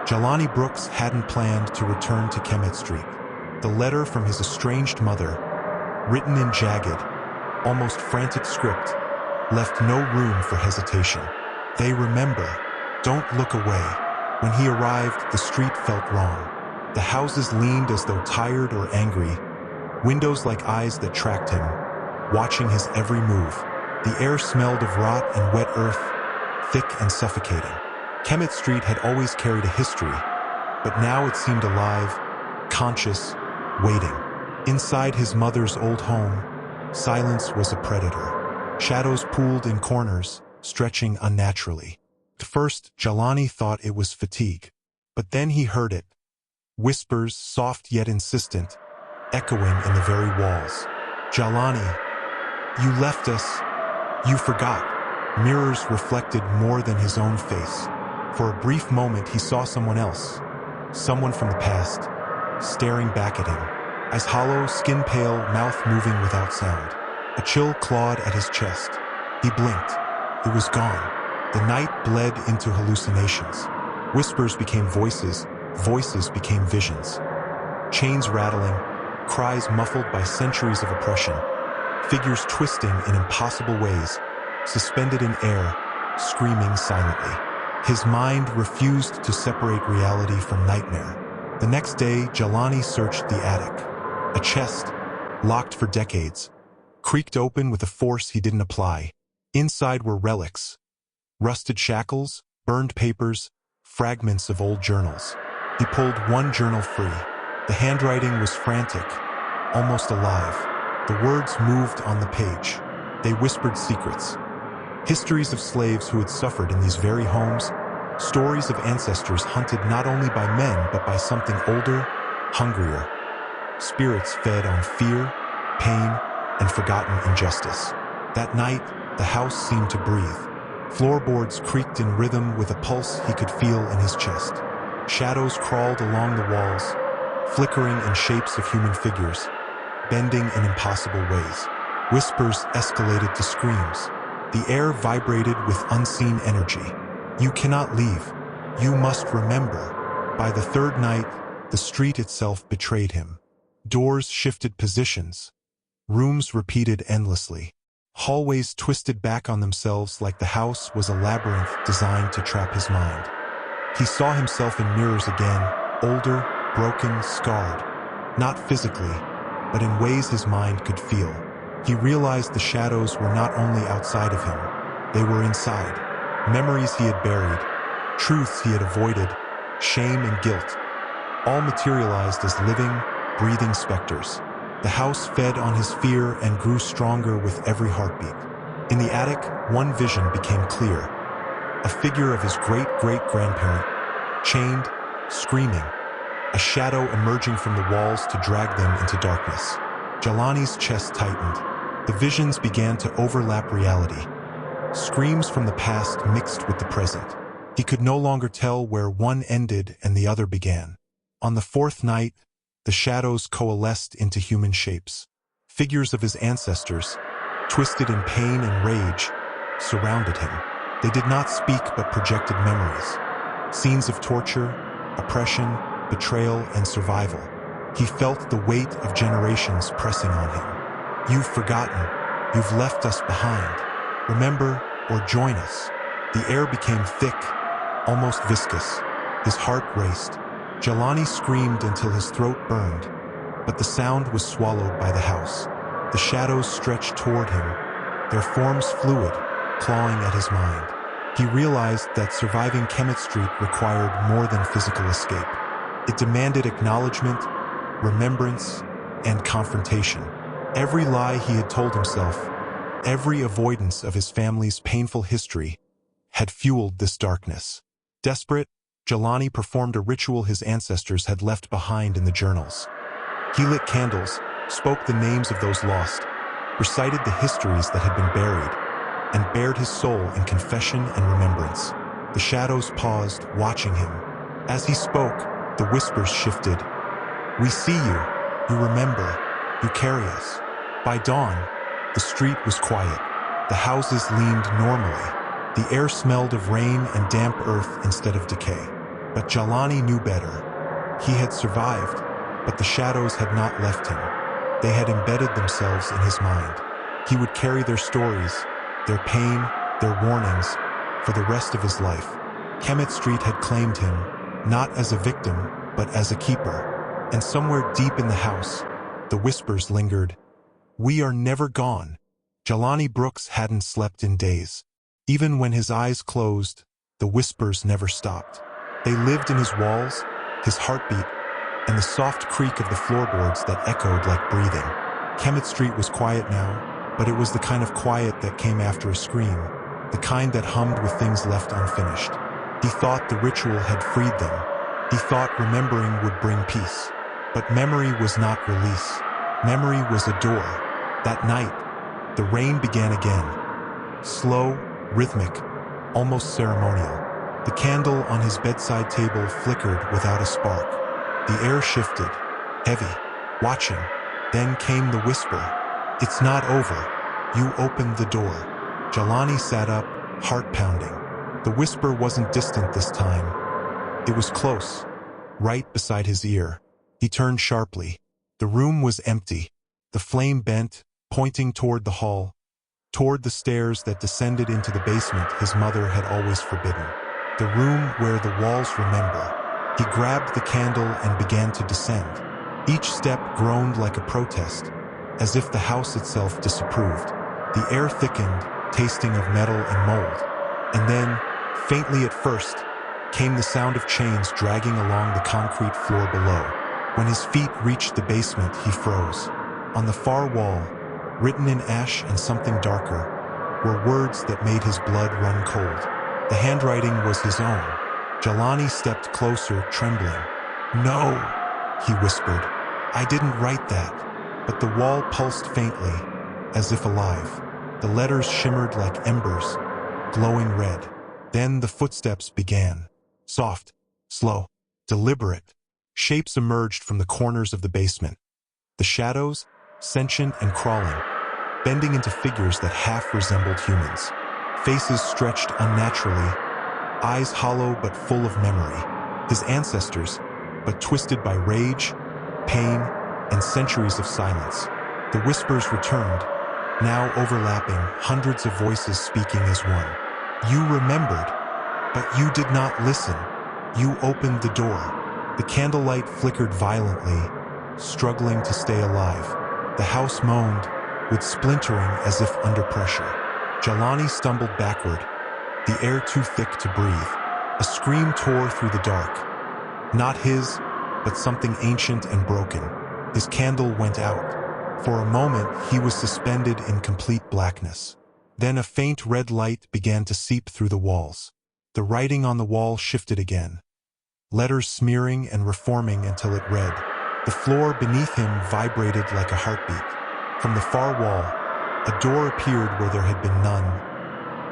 Jahlani Brooks hadn't planned to return to Kemet Street. The letter from his estranged mother, written in jagged, almost frantic script, left no room for hesitation. They remember, don't look away. When he arrived, the street felt wrong. The houses leaned as though tired or angry, windows like eyes that tracked him, watching his every move. The air smelled of rot and wet earth, thick and suffocating. Kemet Street had always carried a history, but now it seemed alive, conscious, waiting. Inside his mother's old home, silence was a predator. Shadows pooled in corners, stretching unnaturally. At first, Jahlani thought it was fatigue, but then he heard it. Whispers, soft yet insistent, echoing in the very walls. Jahlani, you left us. You forgot. Mirrors reflected more than his own face. For a brief moment, he saw someone else, someone from the past, staring back at him. Eyes hollow, skin pale, mouth moving without sound. A chill clawed at his chest. He blinked. It was gone. The night bled into hallucinations. Whispers became voices, voices became visions. Chains rattling, cries muffled by centuries of oppression. Figures twisting in impossible ways, suspended in air, screaming silently. His mind refused to separate reality from nightmare. The next day, Jahlani searched the attic. A chest, locked for decades, creaked open with a force he didn't apply. Inside were relics, rusted shackles, burned papers, fragments of old journals. He pulled one journal free. The handwriting was frantic, almost alive. The words moved on the page. They whispered secrets. Histories of slaves who had suffered in these very homes, stories of ancestors hunted not only by men but by something older, hungrier. Spirits fed on fear, pain, and forgotten injustice. That night, the house seemed to breathe. Floorboards creaked in rhythm with a pulse he could feel in his chest. Shadows crawled along the walls, flickering in shapes of human figures, bending in impossible ways. Whispers escalated to screams. The air vibrated with unseen energy. You cannot leave. You must remember. By the third night, the street itself betrayed him. Doors shifted positions. Rooms repeated endlessly. Hallways twisted back on themselves like the house was a labyrinth designed to trap his mind. He saw himself in mirrors again, older, broken, scarred. Not physically, but in ways his mind could feel. He realized the shadows were not only outside of him, they were inside. Memories he had buried, truths he had avoided, shame and guilt, all materialized as living, breathing specters. The house fed on his fear and grew stronger with every heartbeat. In the attic, one vision became clear. A figure of his great-great-grandparent, chained, screaming, a shadow emerging from the walls to drag them into darkness. Jahlani's chest tightened. The visions began to overlap reality. Screams from the past mixed with the present. He could no longer tell where one ended and the other began. On the fourth night, the shadows coalesced into human shapes. Figures of his ancestors, twisted in pain and rage, surrounded him. They did not speak but projected memories. Scenes of torture, oppression, betrayal, and survival. He felt the weight of generations pressing on him. You've forgotten. You've left us behind. Remember or join us. The air became thick, almost viscous. His heart raced. Jahlani screamed until his throat burned, but the sound was swallowed by the house. The shadows stretched toward him, their forms fluid, clawing at his mind. He realized that surviving Kemet Street required more than physical escape. It demanded acknowledgement, remembrance, and confrontation. Every lie he had told himself, every avoidance of his family's painful history, had fueled this darkness. Desperate, Jahlani performed a ritual his ancestors had left behind in the journals. He lit candles, spoke the names of those lost, recited the histories that had been buried, and bared his soul in confession and remembrance. The shadows paused, watching him. As he spoke, the whispers shifted. We see you. You remember. You carry us. By dawn, the street was quiet. The houses leaned normally. The air smelled of rain and damp earth instead of decay. But Jahlani knew better. He had survived, but the shadows had not left him. They had embedded themselves in his mind. He would carry their stories, their pain, their warnings, for the rest of his life. Kemet Street had claimed him, not as a victim, but as a keeper. And somewhere deep in the house, the whispers lingered. "We are never gone." Jahlani Brooks hadn't slept in days. Even when his eyes closed, the whispers never stopped. They lived in his walls, his heartbeat, and the soft creak of the floorboards that echoed like breathing. Kemet Street was quiet now, but it was the kind of quiet that came after a scream, the kind that hummed with things left unfinished. He thought the ritual had freed them. He thought remembering would bring peace. But memory was not release. Memory was a door. That night, the rain began again. Slow, rhythmic, almost ceremonial. The candle on his bedside table flickered without a spark. The air shifted, heavy, watching. Then came the whisper. "It's not over. You opened the door." Jahlani sat up, heart pounding. The whisper wasn't distant this time. It was close, right beside his ear. He turned sharply. The room was empty. The flame bent, pointing toward the hall, toward the stairs that descended into the basement his mother had always forbidden. The room where the walls remember. He grabbed the candle and began to descend. Each step groaned like a protest, as if the house itself disapproved. The air thickened, tasting of metal and mold. And then, faintly at first, came the sound of chains dragging along the concrete floor below. When his feet reached the basement, he froze. On the far wall, written in ash and something darker, were words that made his blood run cold. The handwriting was his own. Jahlani stepped closer, trembling. "No," he whispered. "I didn't write that." But the wall pulsed faintly, as if alive. The letters shimmered like embers, glowing red. Then the footsteps began. Soft, slow, deliberate. Shapes emerged from the corners of the basement. The shadows, sentient and crawling, bending into figures that half resembled humans. Faces stretched unnaturally, eyes hollow but full of memory. His ancestors, but twisted by rage, pain, and centuries of silence. The whispers returned, now overlapping, hundreds of voices speaking as one. "You remembered, but you did not listen. You opened the door." The candlelight flickered violently, struggling to stay alive. The house moaned, with splintering as if under pressure. Jahlani stumbled backward, the air too thick to breathe. A scream tore through the dark. Not his, but something ancient and broken. His candle went out. For a moment, he was suspended in complete blackness. Then a faint red light began to seep through the walls. The writing on the wall shifted again, letters smearing and reforming until it read. The floor beneath him vibrated like a heartbeat. From the far wall, a door appeared where there had been none.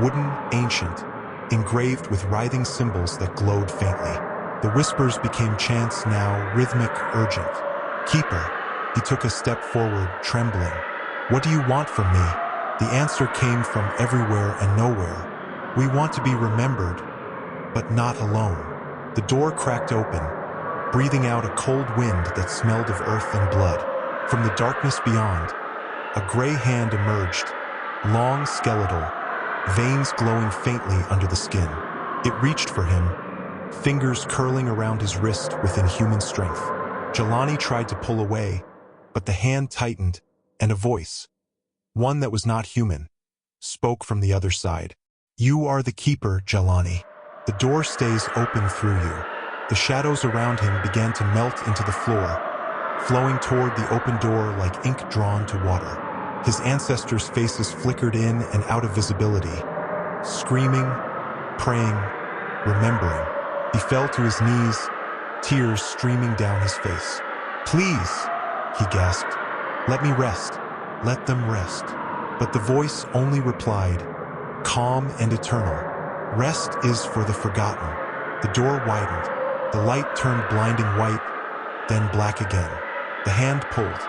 Wooden, ancient, engraved with writhing symbols that glowed faintly. The whispers became chants now, rhythmic, urgent. "Keeper." He took a step forward, trembling. "What do you want from me?" The answer came from everywhere and nowhere. "We want to be remembered, but not alone." The door cracked open, breathing out a cold wind that smelled of earth and blood. From the darkness beyond, a gray hand emerged, long, skeletal, veins glowing faintly under the skin. It reached for him, fingers curling around his wrist with inhuman strength. Jahlani tried to pull away, but the hand tightened, and a voice, one that was not human, spoke from the other side. "You are the keeper, Jahlani. The door stays open through you." The shadows around him began to melt into the floor, flowing toward the open door like ink drawn to water. His ancestors' faces flickered in and out of visibility, screaming, praying, remembering. He fell to his knees, tears streaming down his face. "Please," he gasped, "let me rest. Let them rest." But the voice only replied, calm and eternal, "Rest is for the forgotten." The door widened. The light turned blinding white, then black again. The hand pulled,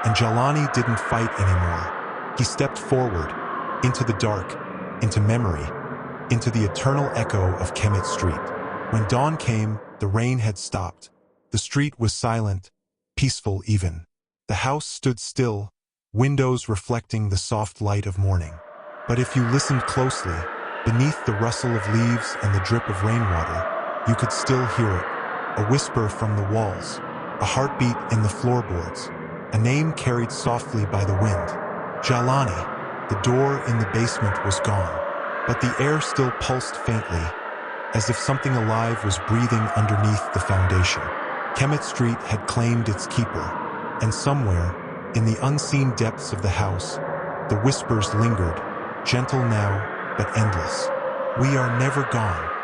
and Jahlani didn't fight anymore. He stepped forward, into the dark, into memory, into the eternal echo of Kemet Street. When dawn came, The rain had stopped. The street was silent, peaceful even. The house stood still, windows reflecting the soft light of morning. But if you listened closely, beneath the rustle of leaves and the drip of rainwater, you could still hear it. A whisper from the walls, a heartbeat in the floorboards, a name carried softly by the wind. Jahlani. The door in the basement was gone, but the air still pulsed faintly, as if something alive was breathing underneath the foundation. Kemet Street had claimed its keeper, and somewhere, in the unseen depths of the house, the whispers lingered, gentle now, but endless. We are never gone.